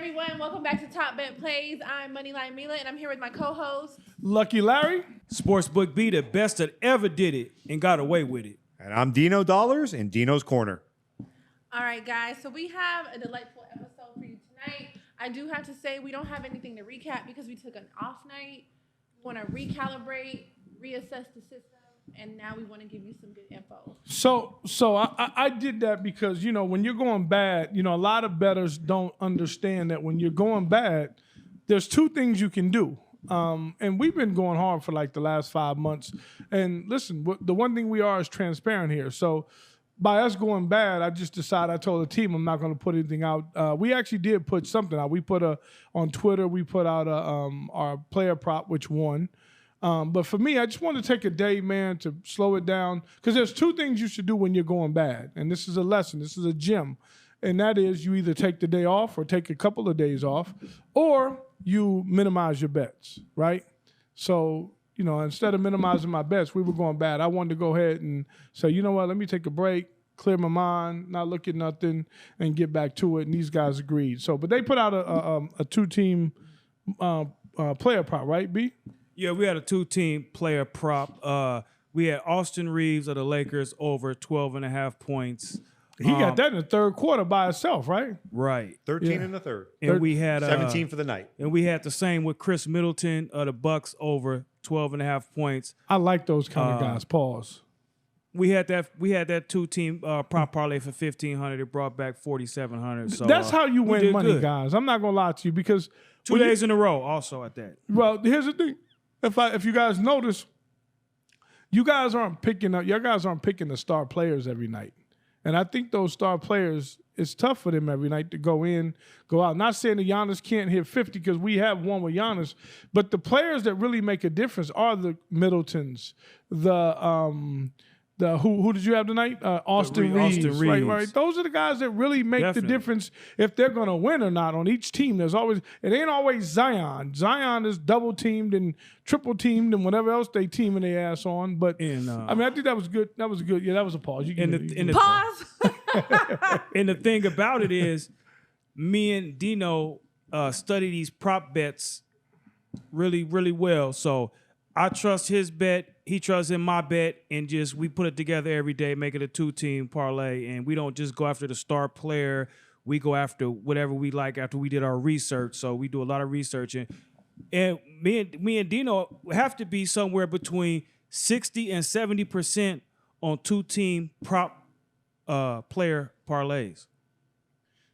everyone. Welcome back to Top Bet Plays. I'm Moneyline Mila, and I'm here with my co-host, Lucky Larry. Sportsbook B, the best that ever did it and got away with it. And I'm Dino Dollars in Dino's Corner. All right, guys. So we have a delightful episode for you tonight. I do have to say we don't have anything to recap because we took an off night. We want to recalibrate, reassess the system, and now we want to give you some good info. So I did that because, when you're going bad, a lot of bettors don't understand that when you're going bad, there's two things you can do. And we've been going hard for like the last 5 months. And listen, the one thing we are is transparent here. So by us going bad, I just decided, I told the team I'm not going to put anything out. We actually did put something out. We put on Twitter, we put out our player prop, which won. But for me, I just want to take a day, man, to slow it down. Because there's two things you should do when you're going bad. And this is a lesson. This is a gem. And that is you either take the day off or take a couple of days off, or you minimize your bets, right? So, instead of minimizing my bets, we were going bad. I wanted to go ahead and say, you know what, let me take a break, clear my mind, not look at nothing, and get back to it. And these guys agreed. So, but they put out a two-team player prop, right, B? Yeah, we had a two-team player prop. We had Austin Reeves of the Lakers over 12.5 points. He got that in the third quarter by itself, right? Right. 13 in the third. And we had 17 for the night. And we had the same with Chris Middleton of the Bucks over 12.5 points. I like those kind of guys. Pause. We had that two-team prop parlay for $1,500. It brought back $4,700. So that's how you win money, good. guys. I'm not gonna lie to you because 2 days in a row also at that. Well, here's the thing. If you guys notice, you guys aren't picking the star players every night. And I think those star players, it's tough for them every night to go in, go out. Not saying that Giannis can't hit 50 because we have one with Giannis, but the players that really make a difference are the Middletons, who did you have tonight? Austin Reeves. Right. Those are the guys that really make the difference if they're going to win or not on each team. It ain't always Zion. Zion is double teamed and triple teamed and whatever else they teaming their ass on. But I think that was good. That was good. Yeah, that was a pause. Pause. And the thing about it is, me and Dino study these prop bets really, really well. So I trust his bet. He trusts in my bet, and we put it together every day, make it a two-team parlay, and we don't just go after the star player. We go after whatever we like after we did our research. So we do a lot of research, and me and Dino have to be somewhere between 60 and 70% on two-team prop player parlays.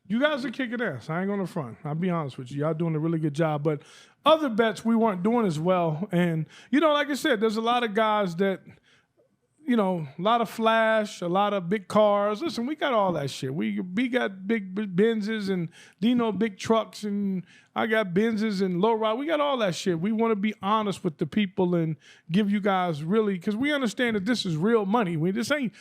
You guys are kicking ass. I ain't going to front. I'll be honest with you. Y'all doing a really good job. But other bets we weren't doing as well. And, like I said, there's a lot of guys that, a lot of flash, a lot of big cars. Listen, we got all that shit. We got big Benzes and Dino big trucks, and I got Benzes and low ride. We got all that shit. We want to be honest with the people and give you guys really, because we understand that this is real money. This ain't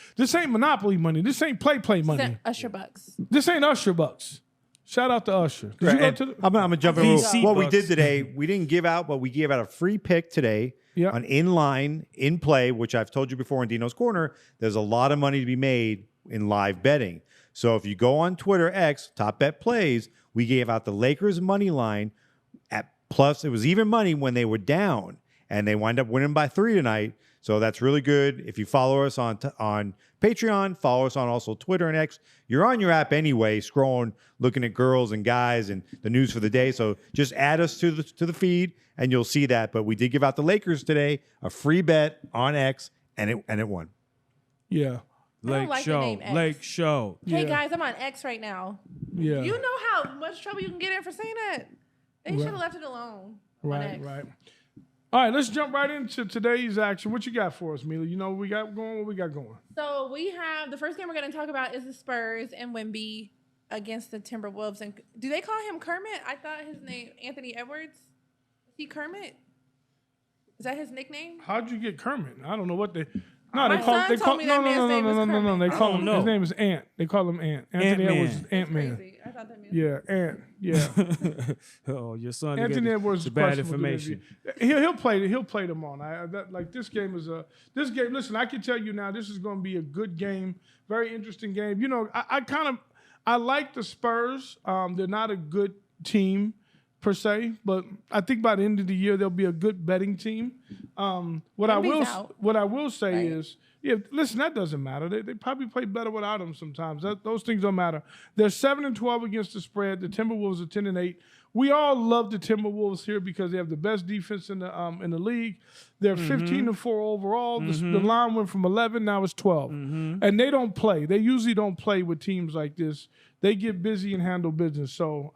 Monopoly money. This ain't play money. Usher Bucks. This ain't Usher Bucks. Shout out to Usher. Right. I'm going to jump in. What we Bucks. did today, we didn't give out, but we gave out a free pick today on in-line, in-play, which I've told you before in Dino's Corner. There's a lot of money to be made in live betting. So if you go on Twitter, X, Top Bet Plays, we gave out the Lakers money line at plus. It was even money when they were down, and they wind up winning by 3 tonight. So that's really good. If you follow us on Patreon, follow us on also Twitter and X. You're on your app anyway, scrolling, looking at girls and guys and the news for the day. So just add us to the feed, and you'll see that. But we did give out the Lakers today, a free bet on X, and it won. Yeah. Lake Show. Hey, guys, I'm on X right now. Yeah. You know how much trouble you can get in for saying that? They should have left it alone. Right. All right, let's jump right into today's action. What you got for us, Mila? What we got going? So we have the first game we're going to talk about is the Spurs and Wemby against the Timberwolves. And do they call him Kermit? I thought his name Anthony Edwards. Is he Kermit? Is that his nickname? How'd you get Kermit? I don't know what they. No, My son told me that man's name was Kermit. No. They call him. know. His name is Ant. They call him Ant. Anthony Edwards is Ant-Man. Crazy. I thought that meant Yeah, Ant. Yeah. Oh, your son. Anthony Edwards is bad questionable. information. He'll play them on. This game is this game. Listen, I can tell you now, this is going to be a good game, very interesting game. I like the Spurs. They're not a good team per se, but I think by the end of the year they'll be a good betting team. What I will say right? is, listen, that doesn't matter. They probably play better without him sometimes. Those things don't matter. They're 7-12 against the spread. The Timberwolves are 10-8. We all love the Timberwolves here because they have the best defense in the league. They're 15-4 overall. The line went from 11, now it's 12. And they don't play. They usually don't play with teams like this. They get busy and handle business. So,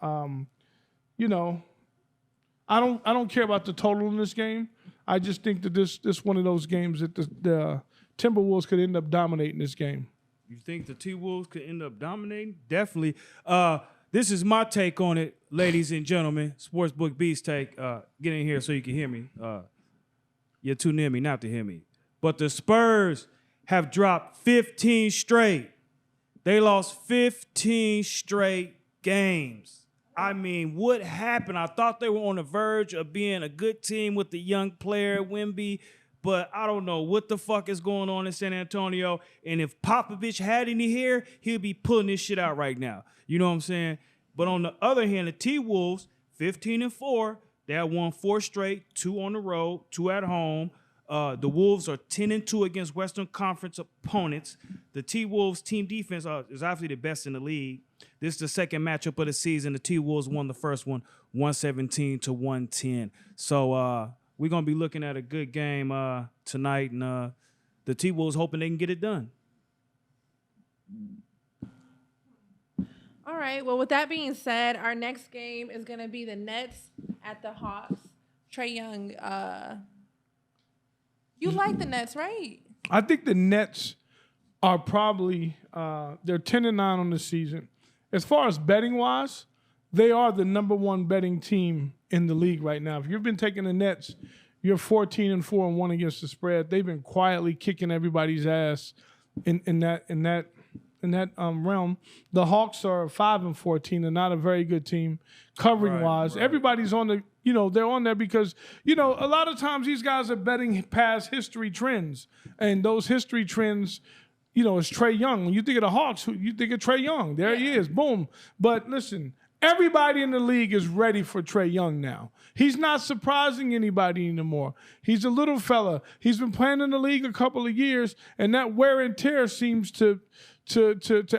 I don't care about the total in this game. I just think that this one of those games that the Timberwolves could end up dominating this game. You think the T-Wolves could end up dominating? Definitely. This is my take on it, ladies and gentlemen. Sportsbook Beast take. Get in here so you can hear me. You're too near me not to hear me. But the Spurs have dropped 15 straight. They lost 15 straight games. I mean, what happened? I thought they were on the verge of being a good team with the young player, Wemby, but I don't know what the fuck is going on in San Antonio. And if Popovich had any hair, he'd be pulling this shit out right now. You know what I'm saying? But on the other hand, the T-Wolves, 15-4, they have won 4 straight, 2 on the road, 2 at home. The Wolves are 10-2 against Western Conference opponents. The T-Wolves team defense is obviously the best in the league. This is the second matchup of the season. The T-Wolves won the first one, 117-110. So we're going to be looking at a good game tonight, and the T-Wolves hoping they can get it done. All right. Well, with that being said, our next game is going to be the Nets at the Hawks. Trae Young, you like the Nets, right? I think the Nets are probably they're 10-9 on the season. As far as betting wise, they are the number 1 betting team in the league right now. If you've been taking the Nets, you're 14-4-1 against the spread. They've been quietly kicking everybody's ass in that realm. The Hawks are 5-14. They're not a very good team covering wise. Right. Everybody's on the, they're on there because, a lot of times these guys are betting past history trends, and those history trends, is Trae Young. When you think of the Hawks, you think of Trae Young. There he is, boom. But listen, everybody in the league is ready for Trae Young now. He's not surprising anybody anymore. He's a little fella. He's been playing in the league a couple of years, and that wear and tear seems to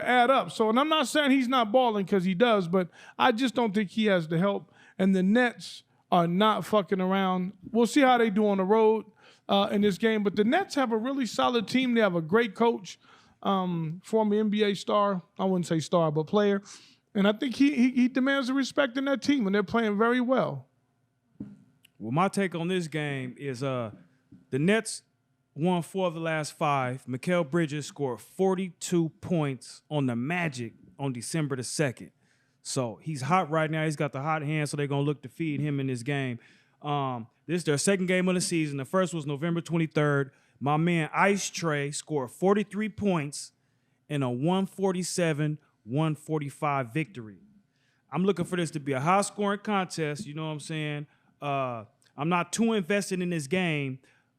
add up. So, and I'm not saying he's not balling because he does, but I just don't think he has the help. And the Nets are not fucking around. We'll see how they do on the road in this game. But the Nets have a really solid team. They have a great coach, former NBA star. I wouldn't say star, but player. And I think he demands the respect in that team, and they're playing very well. Well, my take on this game is the Nets won 4 of the last 5. Mikal Bridges scored 42 points on the Magic on December the 2nd. So he's hot right now. He's got the hot hand, so they're going to look to feed him in this game. This is their second game of the season. The first was November 23rd. My man Ice Trae scored 43 points in a 147-145 victory. I'm looking for this to be a high-scoring contest. You know what I'm saying? I'm not too invested in this game,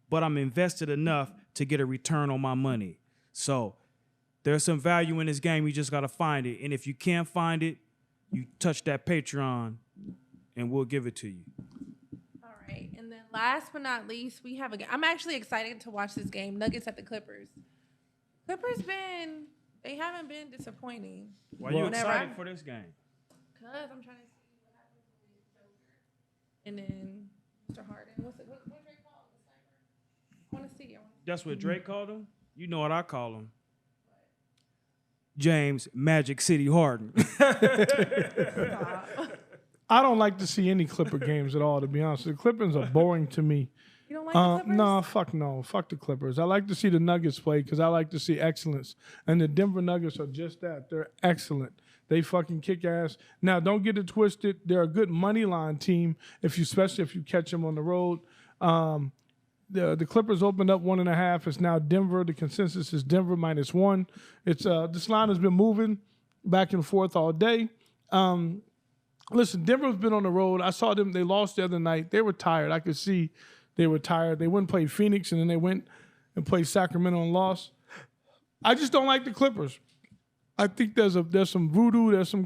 but I'm invested enough to get a return on my money. So there's some value in this game. You just got to find it. And if you can't find it, you touch that Patreon, and we'll give it to you. All right. And then last but not least, we have a game. I'm actually excited to watch this game, Nuggets at the Clippers. Clippers they haven't been disappointing. Why are you excited for this game? Because I'm trying to see what happens with Joker. And then Mr. Harden. What Drake called him? I want to see. That's what Drake called him? You know what I call him. James Magic City Harden. I don't like to see any Clipper games at all, to be honest. The Clippers are boring to me. You don't like the Clippers? No. Fuck the Clippers. I like to see the Nuggets play because I like to see excellence. And the Denver Nuggets are just that. They're excellent. They fucking kick ass. Now, don't get it twisted. They're a good money line team, especially if you catch them on the road. The Clippers opened up 1.5. It's now Denver. The consensus is Denver -1. It's this line has been moving back and forth all day. Listen, Denver's been on the road. I saw them. They lost the other night. They were tired. I could see they were tired. They went and played Phoenix, and then they went and played Sacramento and lost. I just don't like the Clippers. I think there's some voodoo. There's some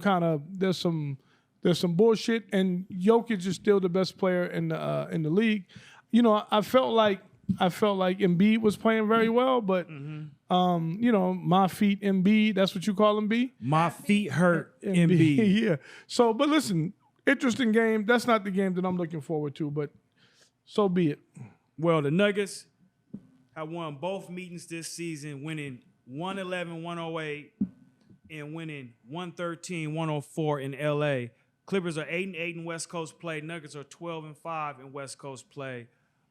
There's some bullshit, and Jokic is still the best player in the league. You know, I felt like Embiid was playing very well, but you know, my feet Embiid, that's what you call him, B? My feet hurt, Embiid. Yeah. So, but listen, interesting game. That's not the game that I'm looking forward to, but so be it. Well, the Nuggets have won both meetings this season, winning 111-108 and winning 113-104 in LA. Clippers are 8-8 in West Coast play. Nuggets are 12-5 in West Coast play.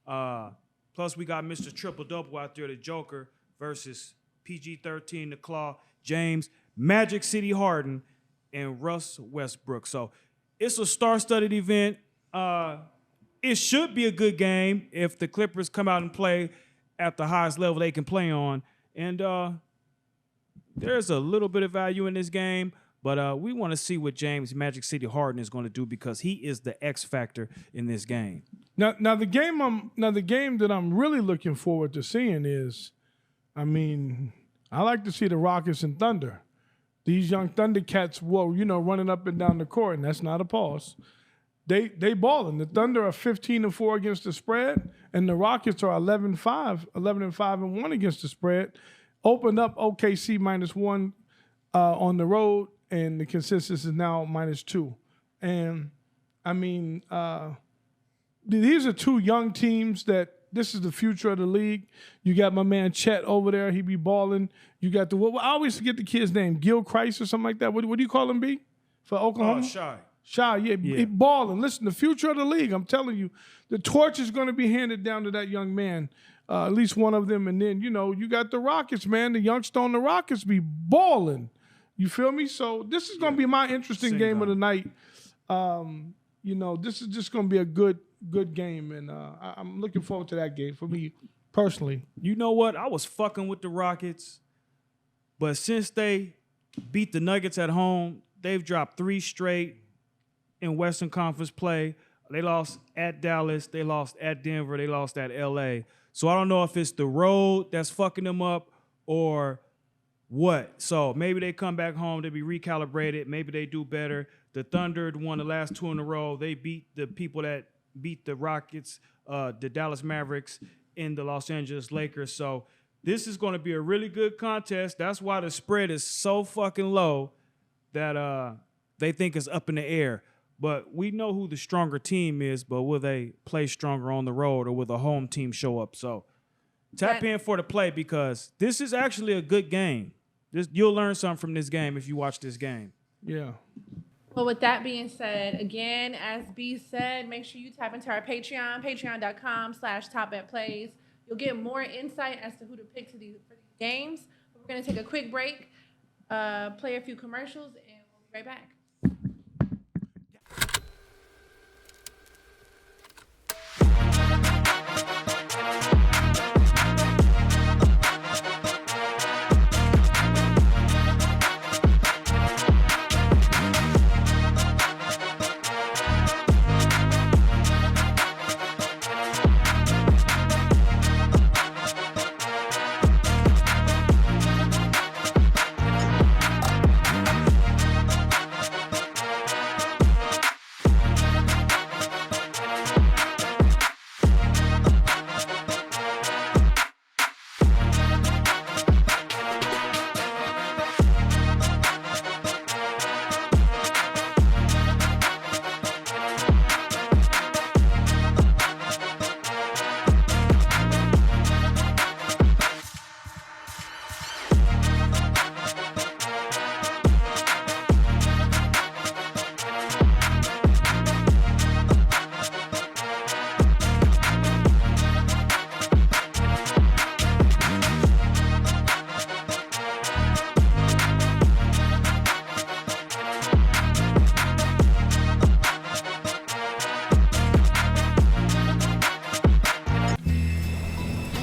Plus, we got Mr. Triple Double out there, the Joker, versus PG-13, the Claw, James, Magic City Harden, and Russ Westbrook. So it's a star-studded event. It should be a good game if the Clippers come out and play at the highest level they can play on. And there's a little bit of value in this game, but we want to see what James Magic City Harden is going to do because he is the X factor in this game. Now the game that I'm really looking forward to seeing is, I mean, I like to see the Rockets and Thunder. These young Thundercats, well, you know, running up and down the court, and that's not a pause. They balling. The Thunder are 15-4 against the spread, and the Rockets are 11-5-1 against the spread. Opened up OKC -1 on the road, and the consensus is now -2. And I mean, these are two young teams that this is the future of the league. You got my man Chet over there; he be balling. You got I always forget the kid's name, Gil Christ or something like that. What do you call him, B? For Oklahoma? Shy, yeah. He balling. Listen, the future of the league, I'm telling you, the torch is going to be handed down to that young man, at least one of them. And then, you know, you got the Rockets, man. The youngster on the Rockets be balling. You feel me? So this is going to be my interesting game of the night. You know, this is just going to be a good game, and I'm looking forward to that game for me personally. You know what? I was fucking with the Rockets, but since they beat the Nuggets at home, they've dropped 3 straight in Western Conference play. They lost at Dallas, they lost at Denver, they lost at LA. So I don't know if it's the road that's fucking them up or what. So maybe they come back home, they be recalibrated, maybe they do better. The Thunder won the last 2 in a row. They beat the people that beat the Rockets, the Dallas Mavericks, and the Los Angeles Lakers. So this is going to be a really good contest. That's why the spread is so fucking low that they think it's up in the air. But we know who the stronger team is, but will they play stronger on the road or will the home team show up? So tap in for the play because this is actually a good game. You'll learn something from this game if you watch this game. Yeah. Well, with that being said, again, as B said, make sure you tap into our Patreon, patreon.com/topbetplays. You'll get more insight as to who to pick for these games. We're going to take a quick break, play a few commercials, and we'll be right back.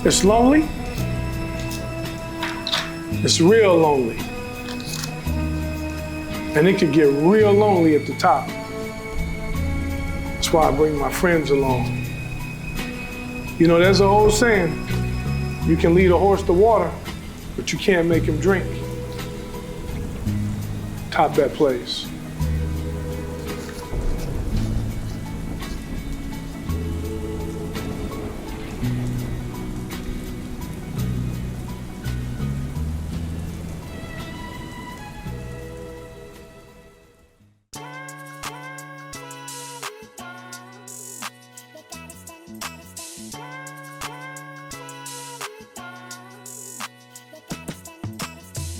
It's lonely. It's real lonely. And it can get real lonely at the top. That's why I bring my friends along. You know, there's an old saying, you can lead a horse to water, but you can't make him drink. Top Bet Plays.